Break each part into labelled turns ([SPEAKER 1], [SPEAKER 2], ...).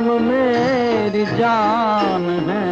[SPEAKER 1] نام میری جان ہے،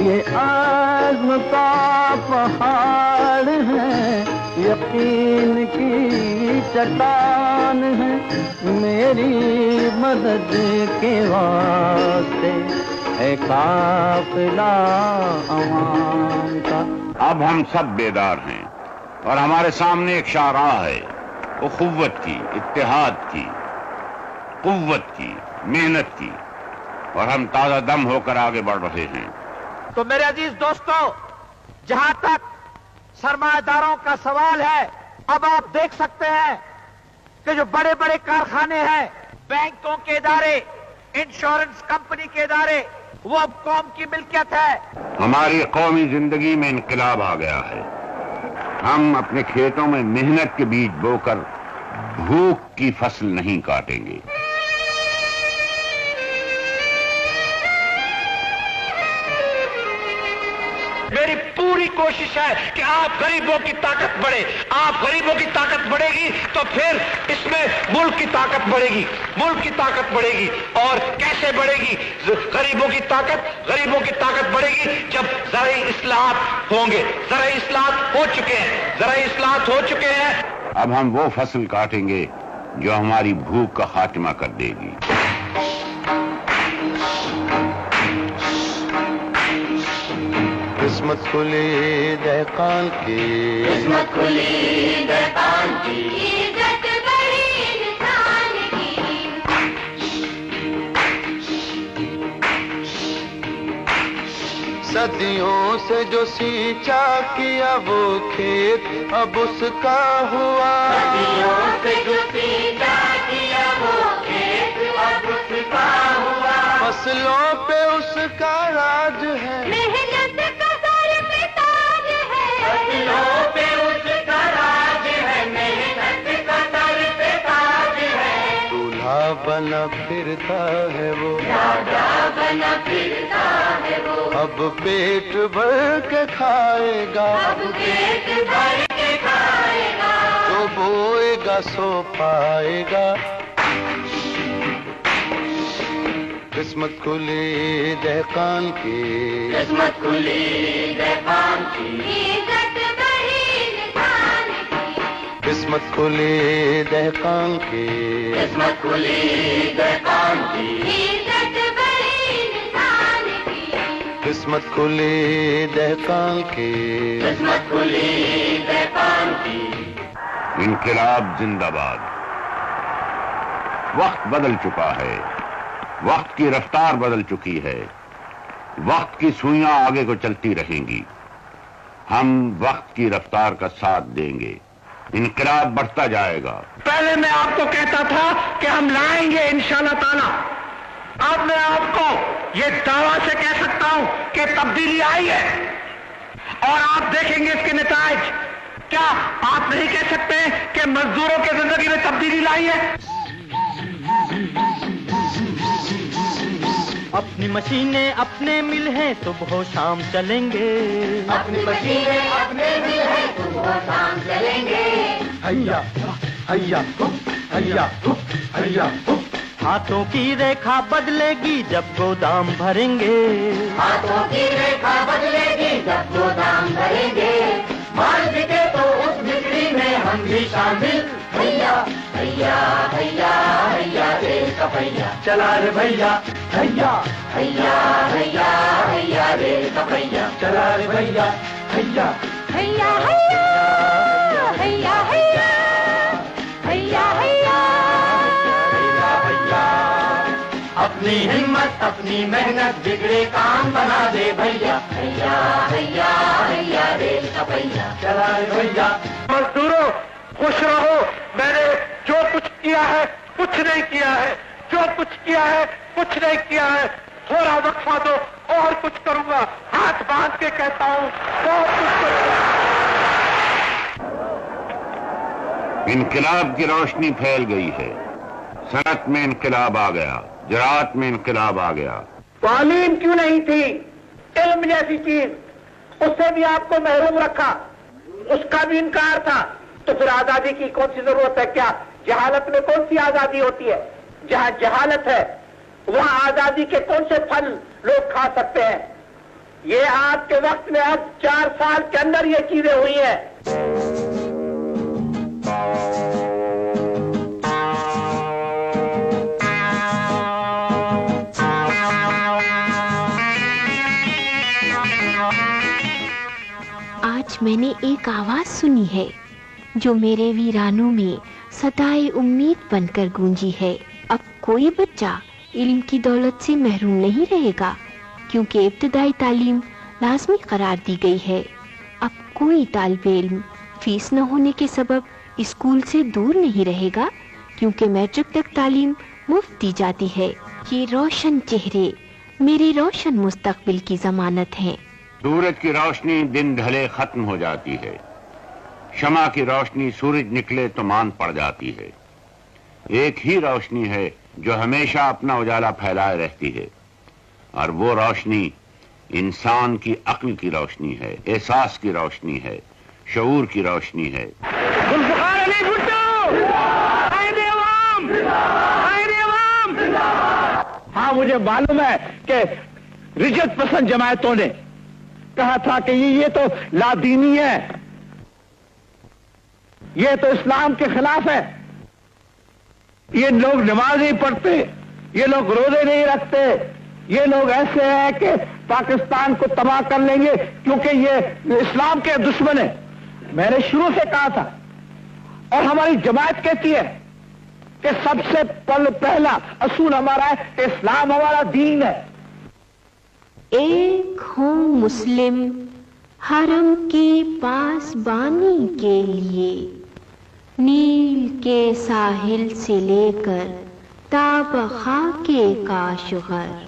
[SPEAKER 1] یہ عزم کا پہاڑ ہے، یقین کی چٹان ہے، میری مدد کے واسطے ہے قافلہ عوام کا۔
[SPEAKER 2] اب ہم سب بیدار ہیں اور ہمارے سامنے ایک شاہراہ ہے، اخوت کی، اتحاد کی، قوت کی، محنت کی، اور ہم تازہ دم ہو کر آگے بڑھ رہے ہیں۔
[SPEAKER 3] تو میرے عزیز دوستو، جہاں تک سرمایہ داروں کا سوال ہے، اب آپ دیکھ سکتے ہیں کہ جو بڑے بڑے کارخانے ہیں، بینکوں کے ادارے، انشورنس کمپنی کے ادارے، وہ اب قوم کی ملکیت ہے۔
[SPEAKER 2] ہماری قومی زندگی میں انقلاب آ گیا ہے۔ ہم اپنے کھیتوں میں محنت کے بیج بو کر بھوک کی فصل نہیں کاٹیں گے۔
[SPEAKER 3] میری پوری کوشش ہے کہ آپ غریبوں کی طاقت بڑھے، آپ غریبوں کی طاقت بڑھے گی تو پھر اس میں ملک کی طاقت بڑھے گی، ملک کی طاقت بڑھے گی۔ اور کیسے بڑھے گی غریبوں کی طاقت؟ غریبوں کی طاقت بڑھے گی جب زرعی اصلاحات ہوں گے۔ زرعی اصلاحات ہو چکے ہیں، زرعی اصلاحات ہو چکے ہیں۔
[SPEAKER 2] اب ہم وہ فصل کاٹیں گے جو ہماری بھوک کا خاتمہ کر دے گی۔
[SPEAKER 4] قسمت کھلی دہقان کی،
[SPEAKER 5] قسمت کھلی دہقان کی، عزت بڑی انسان کی۔
[SPEAKER 4] صدیوں سے جو سینچا کیا وہ کھیت اب اس کا ہوا،
[SPEAKER 5] صدیوں سے جو سینچا کیا وہ کھیت اب اس کا ہوا۔
[SPEAKER 4] فصلوں پہ اس کا راج ہے،
[SPEAKER 5] محنت کا سر پہ تاج ہے، فصلوں پہ اس کا راج ہے، محنت کا سر پہ تاج ہے۔
[SPEAKER 4] دولہا بنا پھرتا ہے وہ،
[SPEAKER 5] راجا بنا پھرتا ہے وہ،
[SPEAKER 4] اب پیٹ بھر کے کھائے گا،
[SPEAKER 5] اب پیٹ بھر کے کھائے گا۔
[SPEAKER 4] جو بوئے گا سو پائے گا۔ قسمت کھلی دہقان کی،
[SPEAKER 5] قسمت کھلی دہقان کی، عزت بڑی انسان کی۔
[SPEAKER 4] قسمت کھلی دہقان کی،
[SPEAKER 5] قسمت کھلی دہقان کی، عزت بڑی انسان کی۔
[SPEAKER 4] قسمت کھلی دہقان کی۔
[SPEAKER 5] قسمت کھلی دہقان کی۔
[SPEAKER 2] انقلاب زندہ باد۔ وقت بدل چکا ہے، وقت کی رفتار بدل چکی ہے، وقت کی سوئیاں آگے کو چلتی رہیں گی۔ ہم وقت کی رفتار کا ساتھ دیں گے، انقلاب بڑھتا جائے گا۔
[SPEAKER 3] پہلے میں آپ کو کہتا تھا کہ ہم لائیں گے انشاءاللہ تعالی، اب میں آپ کو یہ دعویٰ سے کہہ سکتا ہوں کہ تبدیلی آئی ہے اور آپ دیکھیں گے اس کے نتائج۔ کیا آپ نہیں کہہ سکتے کہ مزدوروں کی زندگی میں تبدیلی لائی ہے؟
[SPEAKER 1] اپنی مشینیں اپنے مل ہیں، صبح و شام چلیں گے،
[SPEAKER 5] اپنی مشینیں اپنے دل ہے، صبح و شام چلیں گے۔
[SPEAKER 1] ہیا ہیا ہیا ہیا۔ ہاتھوں کی ریکھا بدلے گی جب گودام بھریں گے،
[SPEAKER 5] ہاتھوں کی ریکھا بدلے گی جب گودام بھریں گے۔ مال بکے تو اس بکری میں ہم بھی شامل۔ بھیا بھیا بھیا بھیا ریل کا پہیا
[SPEAKER 1] چلا رے بھیا ہیا
[SPEAKER 5] بھیا بھیا بھیا ریل کا پہیا
[SPEAKER 1] چلا رے بھیا ہیا
[SPEAKER 5] بھیا بھیا بھیا بھیا بھیا بھیا۔
[SPEAKER 1] اپنی ہمت اپنی محنت بگڑے کام بنا دے بھیا
[SPEAKER 5] بھیا بھیا بھیا ریل کا پہیا
[SPEAKER 1] چلا رے بھیا۔
[SPEAKER 3] مزدوروں خوش رہو، میں نے جو کچھ کیا ہے کچھ نہیں کیا ہے، جو کچھ کیا ہے کچھ نہیں کیا ہے۔ تھوڑا وقفہ دو اور کچھ کروں گا، ہاتھ باندھ کے کہتا ہوں بہت کچھ کروں گا۔
[SPEAKER 2] انقلاب کی روشنی پھیل گئی ہے، صنعت میں انقلاب آ گیا، زراعت میں انقلاب آ گیا۔
[SPEAKER 3] تعلیم کیوں نہیں تھی؟ علم جیسی چیز، اس سے بھی آپ کو محروم رکھا، اس کا بھی انکار تھا، تو پھر آزادی کی کون سی ضرورت ہے؟ کیا جہالت میں کون سی آزادی ہوتی ہے؟ جہاں جہالت ہے वहां आजादी के कौन से फल लोग खा सकते हैं? ये आज के वक्त में अब 4 साल के अंदर ये चीजें हुई हैं।
[SPEAKER 6] आज मैंने एक आवाज सुनी है जो मेरे वीरानों में सदाए उम्मीद बनकर गूंजी है। अब कोई बच्चा इल्म की दौलत से महरूम नहीं रहेगा, क्योंकि इब्तदाई तालीम लाजमी करार दी गई है। अब कोई तालिबे इल्म फीस न होने के सबब स्कूल से दूर नहीं रहेगा, क्योंकि मैट्रिक तक तालीम मुफ्त दी जाती है। ये रोशन चेहरे मेरे रोशन मुस्तकबिल की जमानत हैं।
[SPEAKER 2] सूरज की रोशनी दिन ढले खत्म हो जाती है, शमा की रोशनी सूरज निकले तो मान पड़ जाती है। एक ही रोशनी है जो हमेशा अपना उजाला फैलाए रहती है, और वो रोशनी इंसान की अक्ल की रोशनी है, एहसास की रोशनी है, शऊर की रोशनी है।
[SPEAKER 3] हाँ, मुझे मालूम है कि रिजत पसंद जमायतों ने कहा था कि ये तो लादीनी है, ये तो इस्लाम के खिलाफ है, ये लोग नमाज नहीं पढ़ते, ये लोग रोजे नहीं रखते, ये लोग ऐसे हैं कि पाकिस्तान को तबाह कर लेंगे क्योंकि ये इस्लाम के दुश्मन है। मैंने शुरू से कहा था, और हमारी जमात कहती है कि सबसे पहला असूल हमारा है कि इस्लाम हमारा दीन है।
[SPEAKER 6] एक हूँ मुस्लिम हरम के पास बानी के लिए, नील के साहिल से लेकर ताबखा के काशगर।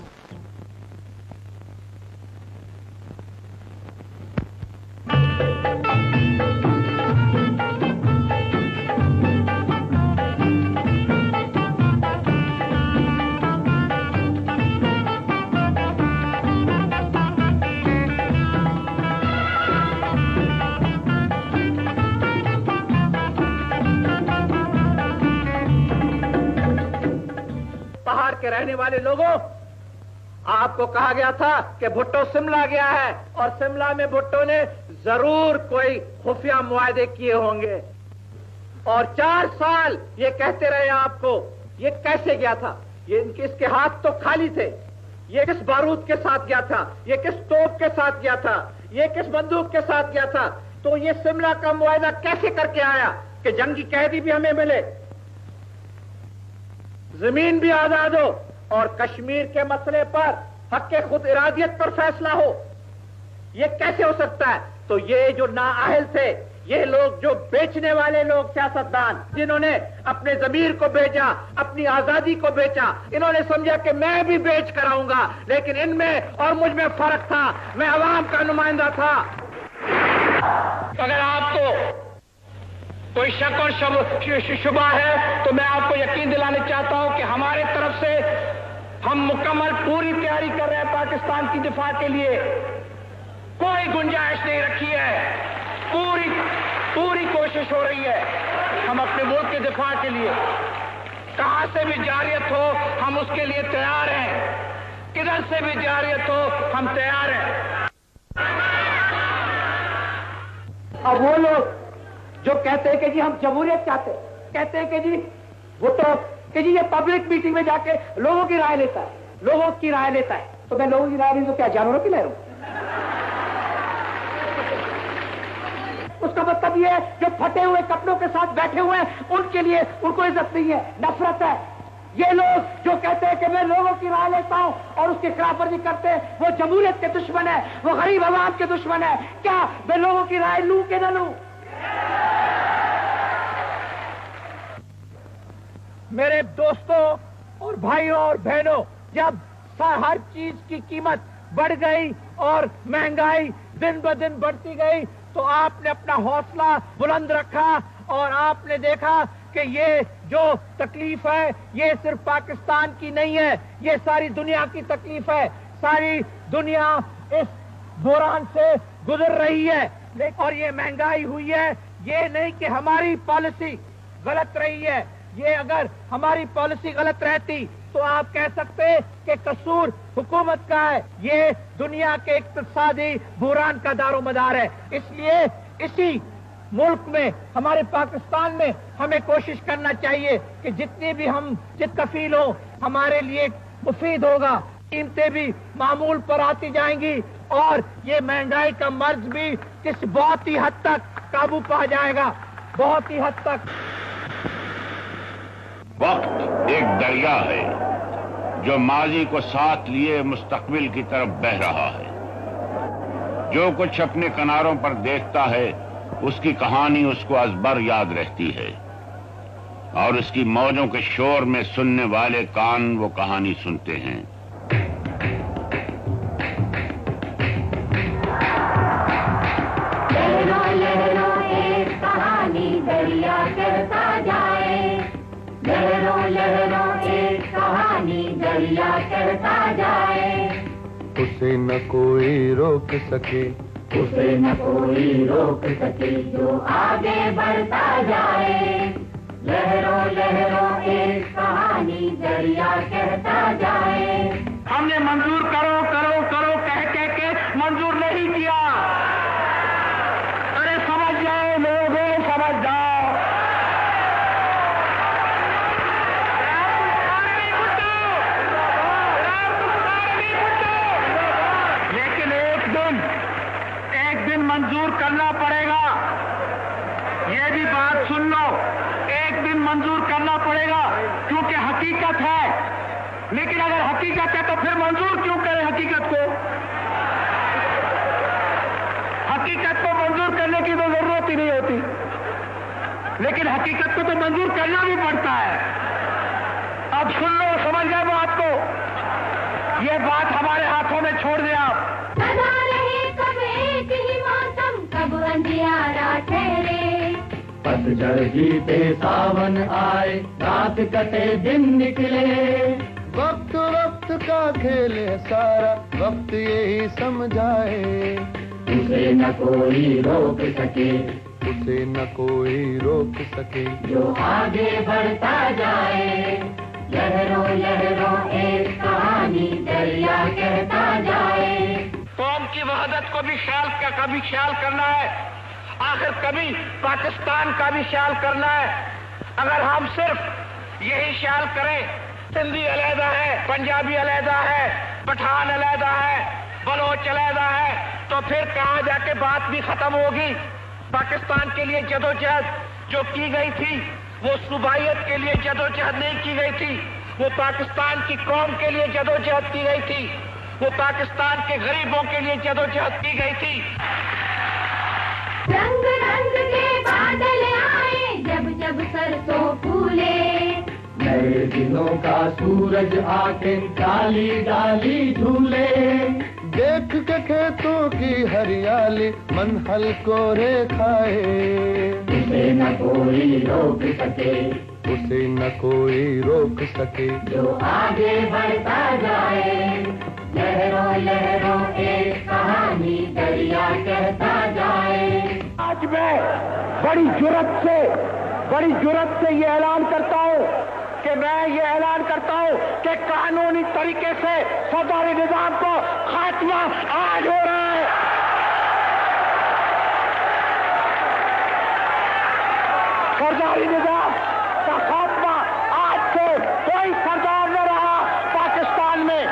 [SPEAKER 3] के रहने वाले लोगों, आपको कहा गया था कि भुट्टो शिमला गया है, और शिमला में भुट्टो ने जरूर कोई खुफिया मुआहदे किए होंगे, और 4 साल ये कहते रहे आपको। ये कैसे गया था? ये इसके हाथ तो खाली थे। ये किस बारूद के साथ गया था? ये किस तोप के साथ गया था? ये किस बंदूक के साथ गया था? तो ये शिमला का मुआहदा कैसे करके आया कि जंगी कैदी भी हमें मिले, जमीन भी आजाद हो, और कश्मीर के मसले पर हक खुद इरादियत पर फैसला हो? ये कैसे हो सकता है? तो ये जो नाअहल थे, ये लोग जो बेचने वाले लोग, सियासतदान, जिन्होंने अपने जमीर को बेचा, अपनी आजादी को बेचा, इन्होंने समझा कि मैं भी बेच कर आऊंगा, लेकिन इनमें और मुझ में फर्क था। मैं अवाम का नुमाइंदा था। अगर आपको कोई शक और शुबा है तो मैं आपको यकीन दिलाना चाहता हूं कि हमारे तरफ से हम मुकम्मल पूरी तैयारी कर रहे हैं पाकिस्तान की दिफा के लिए। कोई गुंजाइश नहीं रखी है, पूरी कोशिश हो रही है हम अपने मुल्क के दिफा के लिए। कहां से भी जारियत हो हम उसके लिए तैयार हैं, किधर से भी जारियत हो हम तैयार हैं। अब वो लोग जो कहते हैं कि जी हम जमहूरियत चाहते हैं, कहते हैं कि जी वो तो कि जी ये पब्लिक मीटिंग में जाके लोगों की राय लेता है, लोगों की राय लेता है। तो मैं लोगों की राय नहीं तो क्या जानवरों की ले रहा हूं? उसका मतलब ये है जो फटे हुए कपड़ों के साथ बैठे हुए हैं उनके लिए उनको इज्जत नहीं है, नफरत है। ये लोग जो कहते हैं कि मैं लोगों की राय लेता हूं और उसकी खिलाफ वर्जी करते हैं, वो जमहूरियत के दुश्मन है, वो गरीब आवाम के दुश्मन है। क्या मैं लोगों की राय लूं कि न लूं? मेरे दोस्तों और भाइयों और बहनों, जब हर चीज की कीमत बढ़ गई और महंगाई दिन ब दिन बढ़ती गई, तो आपने अपना हौसला बुलंद रखा और आपने देखा कि ये जो तकलीफ है ये सिर्फ पाकिस्तान की नहीं है, ये सारी दुनिया की तकलीफ है। सारी दुनिया इस बुरान से गुजर रही है और ये महंगाई हुई है। ये नहीं कि हमारी पॉलिसी गलत रही है, ये अगर हमारी पॉलिसी गलत रहती तो आप कह सकते हैं कि कसूर हुकूमत का है। ये दुनिया के इक्तिसादी बुहरान का दारोमदार है। इसलिए इसी मुल्क में, हमारे पाकिस्तान में, हमें कोशिश करना चाहिए कि जितनी भी हम जित कफील हो हमारे लिए मुफीद होगा। कीमतें भी मामूल पर आती जाएंगी और ये महंगाई का मर्ज भी किस बहुत ही हद तक काबू पा जाएगा, बहुत ही हद तक।
[SPEAKER 2] वक्त एक दरिया है जो माजी को साथ लिए मुस्तकबिल की तरफ बह रहा है। जो कुछ अपने किनारों पर देखता है उसकी कहानी उसको अज़बर याद रहती है और उसकी मौजों के शोर में सुनने वाले कान वो कहानी सुनते हैं।
[SPEAKER 5] लहरों लहरों एक कहानी दरिया कहता जाए, लहरों लहरों एक कहानी दरिया कहता जाए।
[SPEAKER 4] उसे न कोई रोक सके,
[SPEAKER 5] उसे न कोई रोक सके जो आगे बढ़ता जाए। लहरों लहरों एक कहानी दरिया कहता जाए।
[SPEAKER 3] हमने मंजूर करो करो करो कह के मंजूर नहीं किया। अरे समझ जाओ लोगों, समझ जाओ। लेकिन एक दिन मंजूर करना पड़ेगा। ये भी बात सुन लो, एक दिन मंजूर करना पड़ेगा क्योंकि हकीकत है। लेकिन अगर हकीकत है तो फिर मंजूर क्यों करें हकीकत को? हकीकत को मंजूर करने की तो जरूरत ही नहीं होती, लेकिन हकीकत को तो मंजूर करना भी पड़ता है। अब सुन लो, समझ गए बात को। ये बात हमारे हाथों में छोड़ दिया आप।
[SPEAKER 5] सदा रहे कब एक ही मौसम, कब अंधियारा ठहरे।
[SPEAKER 1] पतझड़ जीते सावन आए, रात कटे दिन निकले।
[SPEAKER 4] वक्त वक्त का खेल है सारा, वक्त यही समझाए।
[SPEAKER 5] उसे न कोई रोक सके,
[SPEAKER 4] उसे न कोई रोक सके
[SPEAKER 5] जो आगे बढ़ता जाए। लहरों लहरों एक कहानी दरिया कहता जाए।
[SPEAKER 3] कौम की वहदत को भी कभी ख्याल करना है, आखिर कभी पाकिस्तान का भी ख्याल करना है। अगर हम सिर्फ यही ख्याल करें, सिंधी अलहदा है, पंजाबी अलहदा है, पठान अलहदा है, बलोच अलहदा है, तो फिर कहाँ जाके बात भी खत्म होगी। पाकिस्तान के लिए जदोजहद जो की गई थी वो सूबाइयत के लिए जदोजहद नहीं की गई थी, वो पाकिस्तान की कौम के लिए जदोजहद की गई थी, वो पाकिस्तान के गरीबों के लिए जदोजहद की गई थी।
[SPEAKER 5] रंग रंग के बादल आए, जब जब सरसों फूले।
[SPEAKER 1] नए दिनों का सूरज आके डाली डाली झूले।
[SPEAKER 4] देख के खेतों की हरियाली मन हल्को रे खाए।
[SPEAKER 5] उसे न कोई रोक सके,
[SPEAKER 4] उसे न कोई रोक सके
[SPEAKER 5] जो आगे बढ़ता जाए। लहरों लहरों एक कहानी दरिया कहता जाए।
[SPEAKER 3] आज मैं बड़ी जुर्रत से ये ऐलान करता हूँ कि कानूनी तरीके से फौजदारी निजाम को खात्मा आज हो रहा है। फौजदारी निजाम का खात्मा आज से कोई सरदार न रहा पाकिस्तान में।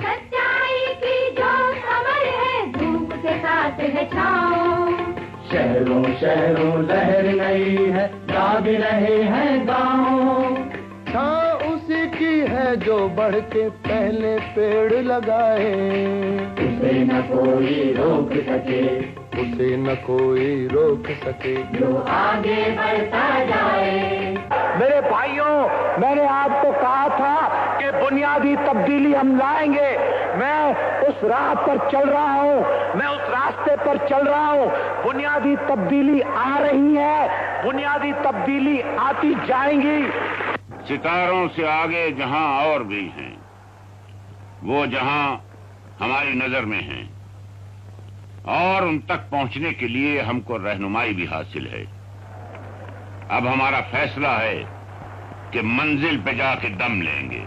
[SPEAKER 5] सच्चाई की जो खबर है, धूप के साथ है छाँव।
[SPEAKER 1] शहरों शहरों लहर नई है, जाग रहे हैं गाँव।
[SPEAKER 4] छाँ उसी की है जो बढ़ के पहले पेड़ लगाए।
[SPEAKER 5] उसे न कोई रोक सके,
[SPEAKER 4] उसे न कोई रोक सके
[SPEAKER 5] जो आगे बढ़ता जाए।
[SPEAKER 3] मेरे भाइयों, मैंने आपको कहा था कि बुनियादी तब्दीली हम लाएंगे। मैं उस राह पर चल रहा हूँ, मैं उस रास्ते पर चल रहा हूँ। बुनियादी तब्दीली आ रही है, बुनियादी तब्दीली आती जाएंगी।
[SPEAKER 2] सितारों से आगे जहां और भी हैं, वो जहां हमारी नजर में हैं, और उन तक पहुंचने के लिए हमको रहनुमाई भी हासिल है। अब हमारा फैसला है کہ منزل پہ جا کے دم لیں گے.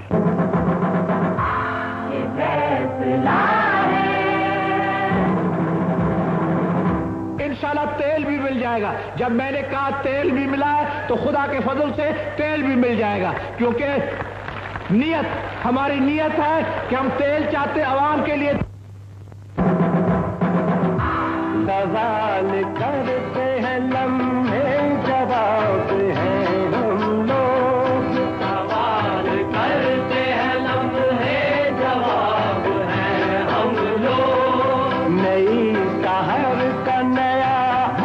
[SPEAKER 3] انشاءاللہ تیل بھی مل جائے گا. جب میں نے کہا تیل بھی ملا ہے تو خدا کے فضل سے تیل بھی مل جائے گا، کیونکہ نیت ہماری نیت ہے کہ ہم تیل چاہتے عوام کے لیے.
[SPEAKER 1] سوال کرتے ہیں لمحے جواب ہیں ہم لوگ، سوال کرتے ہیں لمحے جواب ہیں ہم لوگ، نئی سحر کا نیا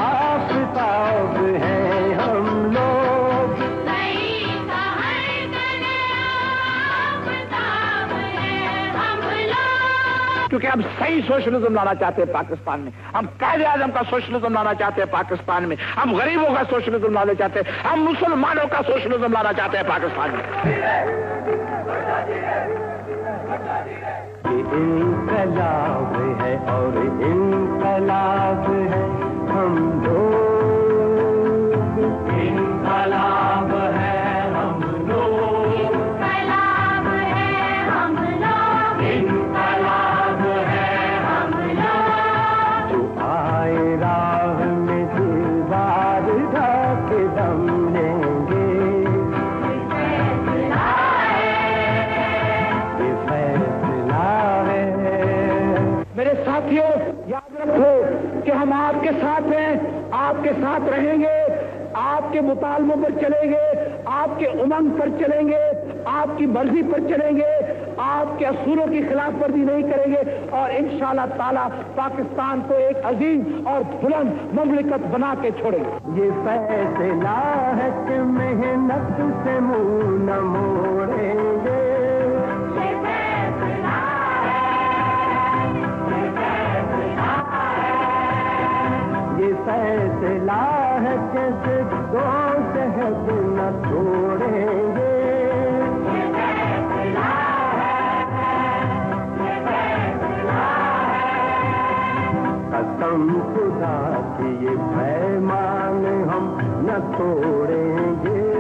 [SPEAKER 1] آفتاب ہیں ہم لوگ، نئی سحر کا نیا آفتاب ہیں ہم لوگ.
[SPEAKER 3] کیونکہ ہم صحیح سوشلزم لانا چاہتے ہیں پاکستان میں، ہم قائد اعظم کا سوشلزم لانا چاہتے ہیں پاکستان میں، ہم غریبوں کا سوشلزم لانا چاہتے ہیں، ہم مسلمانوں کا سوشلزم لانا چاہتے ہیں پاکستان میں.
[SPEAKER 1] یہ انقلاب ہے اور انقلاب ہے ہم لوگ، انقلاب ہے ہم لوگ، انقلاب ہے ہم لوگ، انقلاب ہے ہم لوگ. جو آئے راہ میں دیوار ڈھا کے دم لیں گے، یہ فیصلہ ہے.
[SPEAKER 3] میرے ساتھیوں، یاد رکھو کہ ہم آپ کے ساتھ ہیں، آپ کے ساتھ رہیں گے، آپ کے مطالبوں پر چلیں گے، آپ کے امنگ پر چلیں گے، آپ کی مرضی پر چلیں گے، آپ کے اصولوں کی خلاف ورزی نہیں کریں گے، اور انشاءاللہ تعالی پاکستان کو ایک عظیم اور بلند مملکت بنا کے چھوڑیں گے.
[SPEAKER 1] یہ فیصلہ ہے کہ محنت سے منہ نہ موڑیں گے، یہ فیصلہ ہے کہ ضدوں جہد نہ چھوڑیں گے، قسم خدا کی یہ پیمان ہم نہ توڑیں گے.